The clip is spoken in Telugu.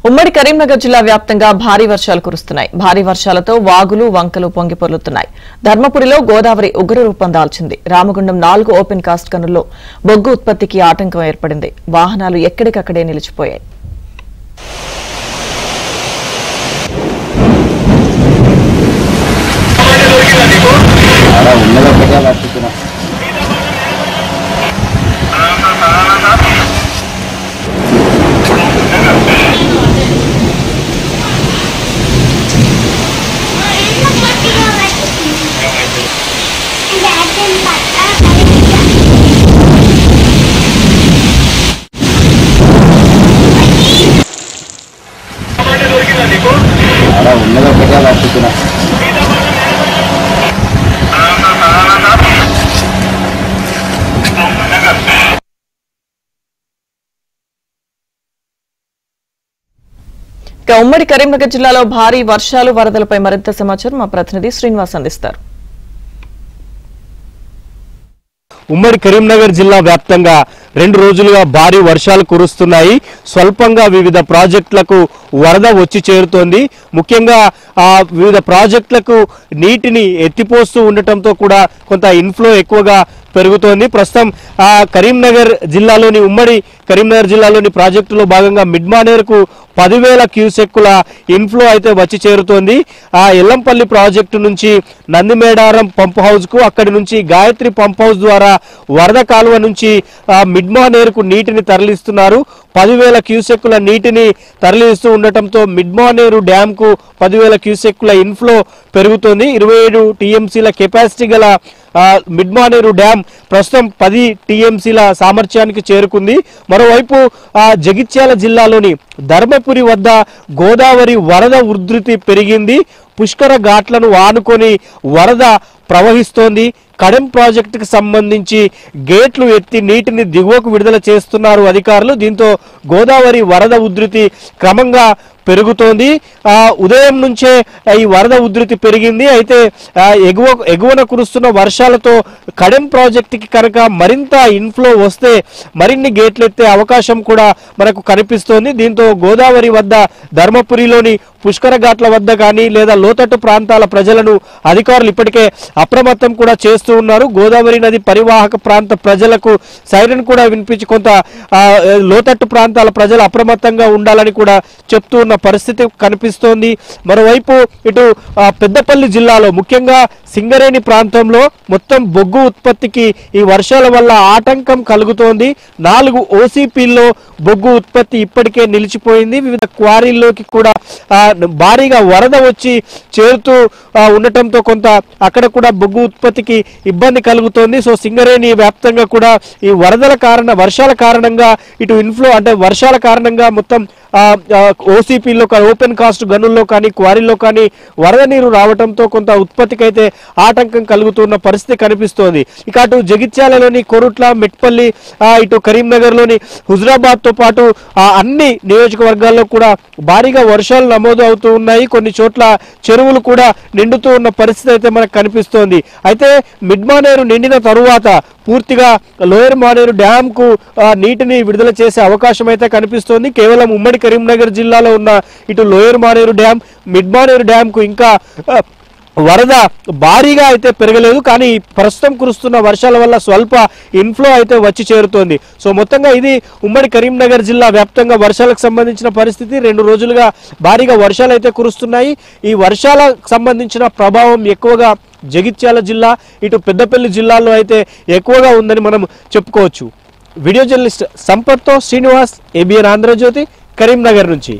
ఉమ్మడి కరీంనగర్ జిల్లా వ్యాప్తంగా భారీ వర్షాలు కురుస్తున్నాయి. భారీ వర్షాలతో వాగులు వంకలు పొంగిపొర్లుతున్నాయి. ధర్మపురిలో గోదావరి ఉగ్ర రూపం దాల్చింది. రామగుండం 4 ఓపెన్ కాస్ట్ గనుల్లో బొగ్గు ఉత్పత్తికి ఆటంకం ఏర్పడింది. వాహనాలు ఎక్కడికక్కడే నిలిచిపోయాయి. ఉమ్మడి కరీంనగర్ జిల్లాలో భారీ వర్షాలు వరదలపై మరింత సమాచారం మా ప్రతినిధి శ్రీనివాస్ అందిస్తారు. ఉమ్మడి కరీంనగర్ జిల్లా వ్యాప్తంగా 2 రోజులుగా భారీ వర్షాలు కురుస్తున్నాయి. స్వల్పంగా వివిధ ప్రాజెక్టులకు వరద వచ్చి చేరుతోంది. ముఖ్యంగా వివిధ ప్రాజెక్టులకు నీటిని ఎత్తిపోస్తూ ఉండటంతో కూడా కొంత ఇన్ఫ్లో ఎక్కువగా పెరుగుతోంది. ప్రస్తుతం కరీంనగర్ జిల్లాలోని ఉమ్మడి కరీంనగర్ జిల్లాలోని ప్రాజెక్టులో భాగంగా మిడ్మానేరుకు 10,000 క్యూసెక్కుల ఇన్ఫ్లో అయితే వచ్చి చేరుతోంది. ఎల్లంపల్లి ప్రాజెక్టు నుంచి నందిమేడారం పంప్ హౌస్ కు, అక్కడి నుంచి గాయత్రి పంప్ హౌస్ ద్వారా వరద కాలువ నుంచి మిడ్మానేరుకు నీటిని తరలిస్తున్నారు. 10,000 క్యూసెక్కుల నీటిని తరలిస్తూ ఉండటంతో మిడ్మానేరు డ్యామ్ కు 10,000 క్యూసెక్కుల ఇన్ఫ్లో పెరుగుతోంది. 27 టీఎంసీల కెపాసిటీ గల మిడ్మానేరు డ్యామ్ ప్రస్తుతం 10 టీఎంసీల సామర్థ్యానికి చేరుకుంది. మరోవైపు జగిత్యాల జిల్లాలోని ధర్మపురి వద్ద గోదావరి వరద ఉధృతి పెరిగింది. పుష్కర ఘాట్లను ఆనుకొని వరద ప్రవహిస్తోంది. కడెం ప్రాజెక్టుకు సంబంధించి గేట్లు ఎత్తి నీటిని దిగువకు విడుదల చేస్తున్నారు అధికారులు. దీంతో గోదావరి వరద ఉధృతి క్రమంగా పెరుగుతోంది. ఉదయం నుంచే ఈ వరద ఉధృతి పెరిగింది. అయితే ఎగువన కురుస్తున్న వర్షాలతో కడెం ప్రాజెక్టుకి కనుక మరింత ఇన్ఫ్లో వస్తే మరిన్ని గేట్లు ఎత్తే అవకాశం కూడా మనకు కనిపిస్తోంది. దీంతో గోదావరి వద్ద ధర్మపురిలోని పుష్కర ఘాట్ల వద్ద కానీ లేదా లోతట్టు ప్రాంతాల ప్రజలను అధికారులు ఇప్పటికే అప్రమత్తం కూడా చేస్తూ ఉన్నారు. గోదావరి నది పరివాహక ప్రాంత ప్రజలకు సైరన్ కూడా వినిపించి కొంత లోతట్టు ప్రాంతాల ప్రజలు అప్రమత్తంగా ఉండాలని కూడా చెప్తూ ఉన్న పరిస్థితి కనిపిస్తోంది. మరోవైపు ఇటు పెద్దపల్లి జిల్లాలో ముఖ్యంగా సింగరేణి ప్రాంతంలో మొత్తం బొగ్గు ఉత్పత్తికి ఈ వర్షాల వల్ల ఆటంకం కలుగుతోంది. 4 ఓసీపీల్లో బొగ్గు ఉత్పత్తి ఇప్పటికే నిలిచిపోయింది. వివిధ క్వారీల్లోకి కూడా భారీగా వరద వచ్చి చేరుతూ ఉండటంతో కొంత అక్కడ కూడా బొగ్గు ఉత్పత్తికి ఇబ్బంది కలుగుతోంది. సో సింగరేణి వ్యాప్తంగా కూడా ఈ వర్షాల కారణంగా ఇటు ఇన్ఫ్లో అంటే వర్షాల కారణంగా మొత్తం ఓసీపీలో ఓపెన్ కాస్ట్ గనుల్లో కానీ క్వారీల్లో కానీ వరద నీరు రావడంతో కొంత ఉత్పత్తికి అయితే ఆటంకం కలుగుతున్న పరిస్థితి కనిపిస్తోంది. ఇక అటు జగిత్యాలలోని కొరుట్ల, మెట్పల్లి, ఇటు కరీంనగర్లోని హుజరాబాద్ తో పాటు అన్ని నియోజకవర్గాల్లో కూడా భారీగా వర్షాలు నమోదు అవుతూ ఉన్నాయి. కొన్ని చోట్ల చెరువులు కూడా నిండుతూ ఉన్న పరిస్థితి అయితే మనకు కనిపిస్తోంది. అయితే మిడ్మానేరు నిండిన తరువాత పూర్తిగా లోయర్ మానేరు డ్యామ్ కు నీటిని విడుదల చేసే అవకాశం అయితే కనిపిస్తోంది. కేవలం ఉమ్మడి కరీంనగర్ జిల్లాలో ఉన్న ఇటు lower Maneru dam, Mid Manair dam కు ఇంకా వరద భారీగా అయితే పెరగలేదు. కానీ ప్రస్తుతం కురుస్తున్న వర్షాల వల్ల స్వల్ప ఇన్ఫ్లో అయితే వచ్చి చేరుతోంది. సో మొత్తంగా ఇది ఉమ్మడి కరీంనగర్ జిల్లా వ్యాప్తంగా వర్షాలకు సంబంధించిన పరిస్థితి. 2 రోజులుగా భారీగా వర్షాలు అయితే కురుస్తున్నాయి. ఈ వర్షాలకు సంబంధించిన ప్రభావం ఎక్కువగా జగిత్యాల జిల్లా, ఇటు పెద్దపల్లి జిల్లాలో అయితే ఎక్కువగా ఉందని మనం చెప్పుకోవచ్చు. వీడియో జర్నలిస్ట్ సంపత్తో శ్రీనివాస్, ABN ఆంధ్రజ్యోతి, కరీంనగర్ నుంచి.